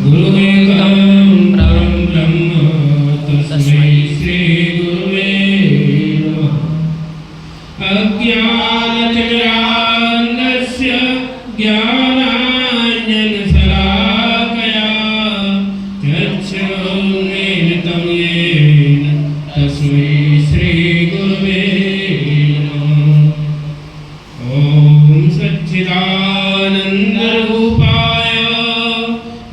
गुरुदेवं परं ब्रह्म तस्मै श्री गुरुवे नमः। अज्ञानतिमिरान्धस्य ज्ञानाञ्जनशलाकया चक्षुरुन्मीलितं येन तस्मै श्री गुरुवे नमः। ॐ सच्चिदानन्दरूपाय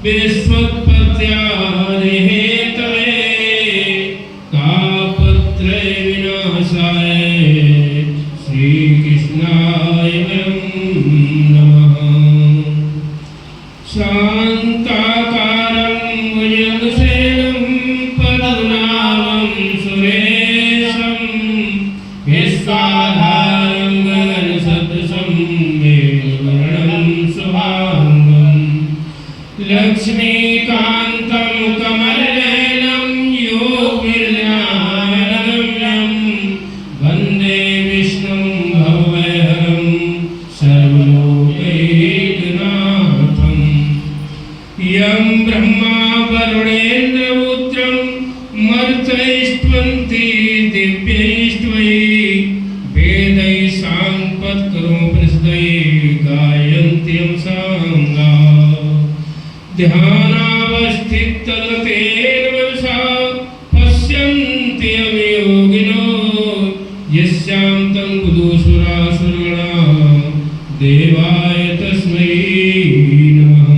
विश्वोत्पत्त्यादिहेतवे तापत्रय विनाशाय श्रीकृष्णाय वयं नमः। शान्ताकारं भुजगशयनं पद्मनाभं सुरेशं विश्वाधारं गगनसदृशं मेघवर्णं शुभाङ्गं लक्ष्मीकान्तं कमलनयनं योगिर्ध्यानगम्यं वन्दे विष्णुं भवभयहरं सर्वलोकैकनाथं। यं ब्रह्मा वरुणेन्द्ररुद्रं मरुतैस्त्वन्ति दिव्यैस्त्वयि वेदैः साङ्गपत्करोपनिषदैः गायन्त्यं साङ्गा ध्यानावस्थितततेन मनसा पश्यन्ति योगिनो यस्यां तं बुधुसुरासुरगणा देवाय तस्मै नमः।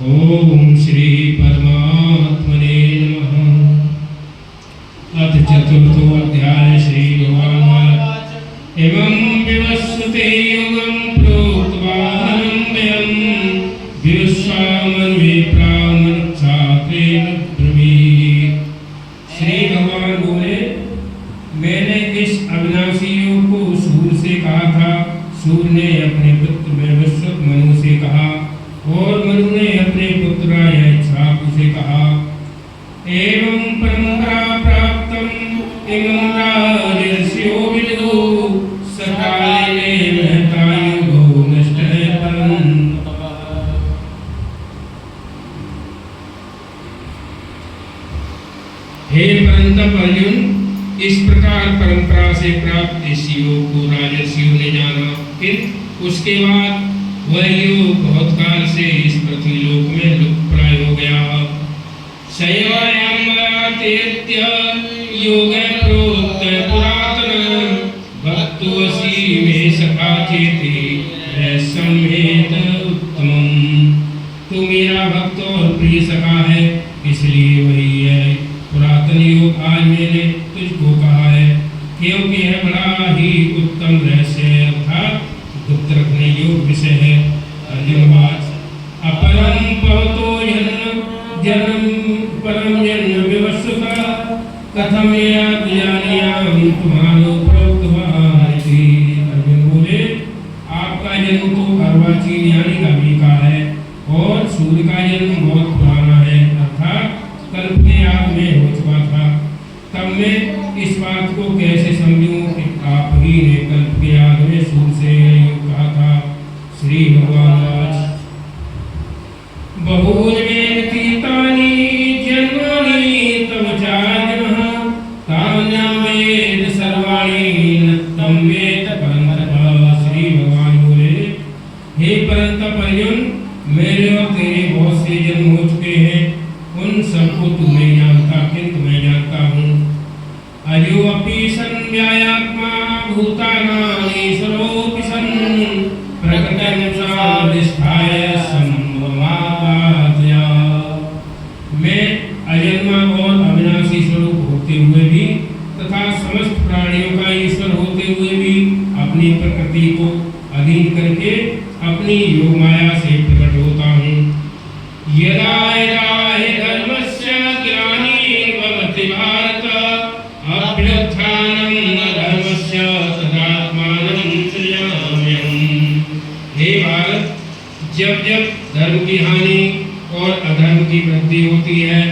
ओम श्री परमात्मने नमः। अथ चतुर्थो अध्याय श्री भगवानुवाच एवं विवस्वते योगं प्रोक्तवाहं वयं विश्वामन्वे प्रामनुक्षात्रेण ब्रवीत्। श्री भगवान बोले, मैंने इस अविनाशी योग को सूर्य से कहा था, सूर्य ने अपने पुत्र वैवस्वत मनु से कहा और मनु ने अपने पुत्र इक्ष्वाकु से कहा। एवं परंपरा प्राप्तम् इमं राजर्षयो विदुः सकाले महता युगो नष्टः परन्तप। हे परंतप अर्जुन, इस प्रकार परंपरा से प्राप्त इस योग को राजर्षियों ने जाना, किंतु उसके बाद वह योग बहुत काल से इस पृथ्वी लोक में लुप्तप्राय हो गया। शैवायमतीत्य योग प्रोक्त पुरातन भक्तोऽसि मे सखा चेति संवेद उत्तमम्। तू मेरा भक्त और प्रिय सखा है, इसलिए वही है पुरातन योग आज मैंने तुझको कहा है, क्योंकि यह बड़ा ही उत्तम रहस्य है, अर्थात गुप्त रखने योग्य विषय है। अर्जुनवाच अपरम पवतो जन्म परम जन्म विवस्वता कथम जानीयामि तुम्हारो प्रोक्तवानिति। अर्जुन बोले, आपका जन्म तो अर्वाचीन यानी कभी का है और सूर्य का जन्म बहुत पुराना है, अर्थात कल्प के आग में हो चुका था। तब मैं इस बात को कैसे समझूं कि आप ही ने कल्प के आग में सूर्य से कहा था। श्री भगवानुवाच बहुजन्मेतीतानि जन्मानि तव चार्जुनः तान्य वेद सर्वाणि न तं वेद परन्तप। श्री भगवान बोले, हे परन्तप अर्जुन, मेरे और तेरे बहुत से जन्म हो चुके हैं, उन सबको तू नहीं जानता, किंतु मैं जानता हूँ। अयो अपि संव्यायात्मा भूतानानि सर्वोऽपि सन् प्रकृतं साधिष्ठाय संभवात्या। मैं अजन्मा और अविनाशी स्वरूप होते हुए भी तथा समस्त प्राणियों का ईश्वर होते हुए भी अपनी प्रकृति को अधीन करके अपनी योग माया से प्रकट होता हूँ। यदा यदा हि धर्मस्य ग्लानिर्भवति भारत अभ्युत्थानं अधर्मस्य तदात्मानं सृजाम्यहम्। हे भारत, जब जब धर्म की हानि और अधर्म की वृद्धि होती है,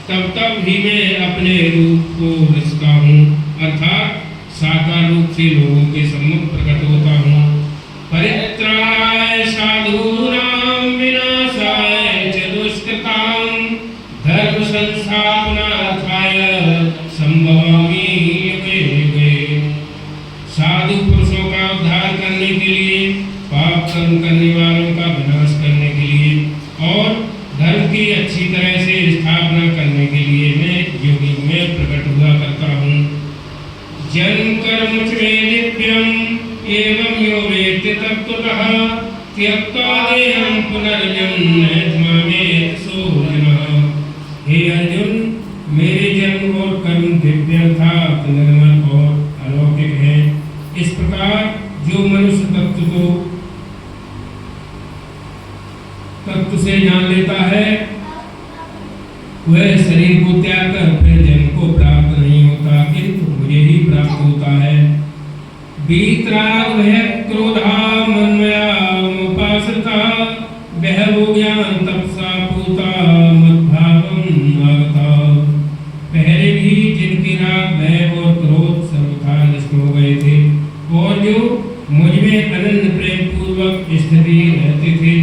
तब तब ही मैं अपने रूप को रचता हूँ, अर्थात साकार रूप से लोगों के सम्मुख प्रकट होता हूँ। परित्राणाय साधूनां विनाशाय च त्यक्त्वा देहं पुनर्जन्म सोऽर्जुन। हे अर्जुन, मेरे जन्म और कर्म दिव्य अर्थात निर्मल और अलौकिक है। इस प्रकार जो मनुष्य तत्व से जान लेता है वह शरीर को त्याग कर फिर जन्म को प्राप्त नहीं होता, किंतु मुझे ही प्राप्त होता है। वीतराग भय क्रोधा मन्मया उपासता बहवो ज्ञान तपसा पूता मद्भावम् आगता। पहले भी जिनके राग भय और क्रोध सर्वथा नष्ट हो गए थे और जो मुझ में अनन्य प्रेम पूर्वक स्थिति रहते थे,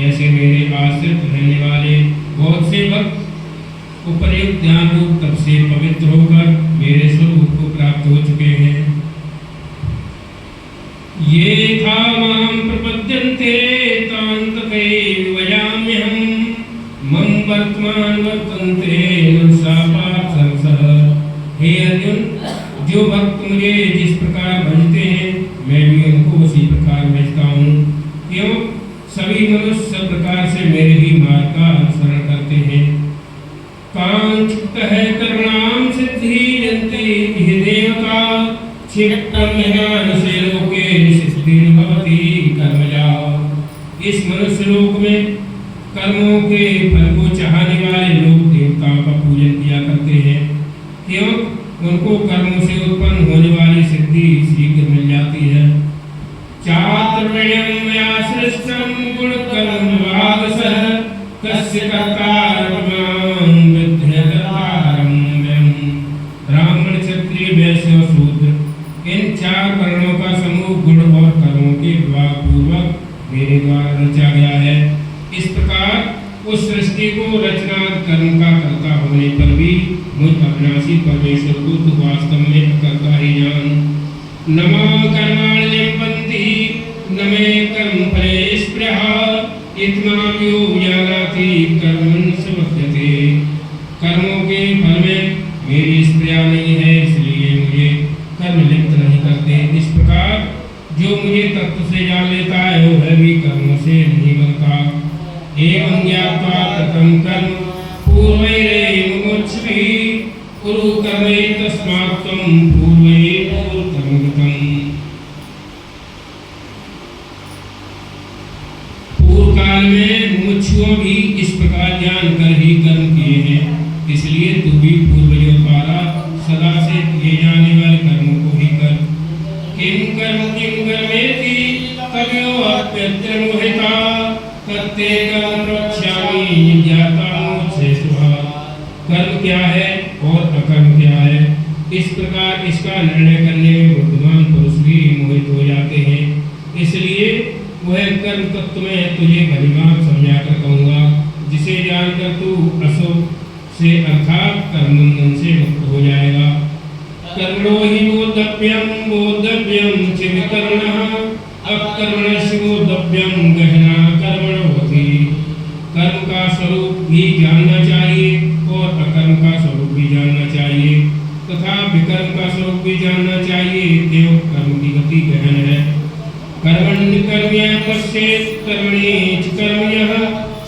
ऐसे मेरे आश्रित रहने वाले बहुत से भक्त उपयुक्त ज्ञान रूप तप से पवित्र होकर मेरे स्वरूप को प्राप्त हो चुके हैं। ये था मां प्रपद्यन्ते तान्तके वयाम्यहं मम वर्तमान वर्तन्ते पार्थ संसः। हे अर्जुन, जो भक्त मुझे जिस प्रकार भजते हैं मैं भी उनको उसी प्रकार भजता हूँ। क्यों? सभी मनुष्य सब प्रकार से मेरे ही मार्ग का अनुसरण करते हैं। कांचित है कर्मणाम सिद्धि यन्ति हि देवता क्षिप्तम ज्ञान से लोके सिद्धिर्भवति कर्मजा। इस मनुष्य लोक में कर्मों के फल को चाहने वाले लोग देवताओं का पूजन किया करते हैं। क्यों? उनको कर्मों से उत्पन्न होने वाली सिद्धि शीघ्र मिल जाती है। चातुर्वर्ण्यं मया सृष्टं गुणकर्म विभागशः कस्य कर्तारं विद्येतारं व्यं। ब्राह्मण क्षत्रिय वैश्य और शूद्र इन चार वर्णों का समूह गुण और कर्मों के विभाग पूर्वक मेरे द्वारा रचा गया है। इस प्रकार उस सृष्टि को रचना कर्म का कर्ता होने पर भी मुझ अविनाशी परमेश्वर को तू वास्तव में अकर्ता ही जान। न मां कर्माणि लिम्पन्ति न मे कर्मफले स्पृहा इत्थं यो जानाति कर्मन् स बध्यते। कर्मों के फल में मेरी स्पृहा नहीं है, इसलिए मुझे कर्म लिप्त नहीं करते। इस प्रकार जो मुझे तत्व से जान लेता है वह भी कर्मों से नहीं बनता। एवं ज्ञात्वा कृतं कर्म पूर्वैरेव मुमुक्षुभिः कुरु कर्मे तस्मात् त्वं पूर्वैव कर्म कृतम्। पूर्व काल में मुमुक्षुओं भी इस प्रकार जान कर ही कर्म किए हैं, इसलिए तू भी पूर्वजों द्वारा सदा से किए जाने वाले कर्मों को ही कर। किम कर्मेति कवयो अप्यत्र मोहिता तत्ते कर्म प्रवक्ष्यामि ज्ञातामोक्षे शुभः। कर्म क्या है और अकर्म क्या है, इस प्रकार इसका निर्णय करने में बुद्धिमान पुरुष भी मोहित हो जाते हैं। इसलिए वह कर्म तत्व में तुझे भलीभांति समझाकर कहूँगा, जिसे जानकर तू अशुभ से अर्थात कर्म बंधन से मुक्त हो जाएगा। कर्मणो हि बोद्धव्यं च विकर्मणः अकर्मणस्य बोद्धव्यं गहना कर्मणो होति। कर्म का स्वरूप भी जानना चाहिए और अकर्म का स्वरूप भी जानना चाहिए तथा विकर्म का स्वरूप भी जानना चाहिए। देव कर्म की गति गहन है। कर्मण्यकर्म्य पश्येत् कर्मणि च कर्मण्यः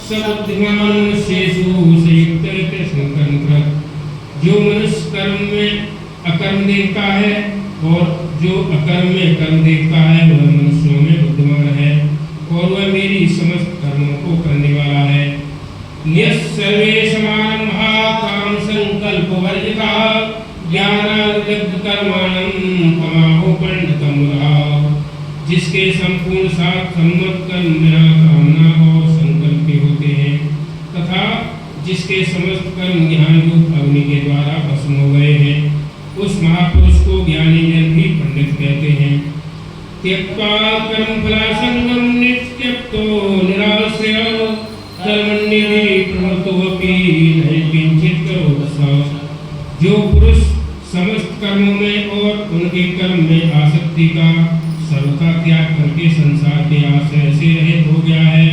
स बुद्धिमान् मनुष्येषु संयुक्त संकर्मकृत्। जो मनुष्य कर्म में अकर्म देखता है और जो अकर्म में कर्म देखता है वह मनुष्यों में बुद्धिमान है और वह मेरी समस्त कर्मों को करने वाला है। सर्वे समान महाकाम संकल्प वर्जिता ज्ञानानुलब्ध कर्माणं तमाहो पंडितम मुदा। जिसके संपूर्ण साथ सम्मत कर्म बिना कामना और संकल्प के होते हैं तथा जिसके समस्त कर्म ज्ञान रूप अग्नि के द्वारा भस्म हो गए हैं, उस महापुरुष को ज्ञानी जन भी पंडित कहते हैं। त्यक्त्वा कर्मफलासंगं नित्यक्तो निराश्रयो कर्मण्येति प्रवृत्तोऽपि नहि किंचित् करोति सः। जो पुरुष समस्त कर्मों में और उनके कर्म में आसक्ति का सर्वथा त्याग करके संसार के आश्रय से रहित हो गया है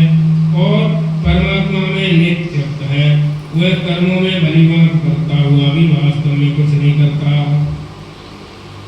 और परमात्मा में नित्य है, वह कर्मों में भलीभांति करता हुआ भी वास्तव में कुछ नहीं करता।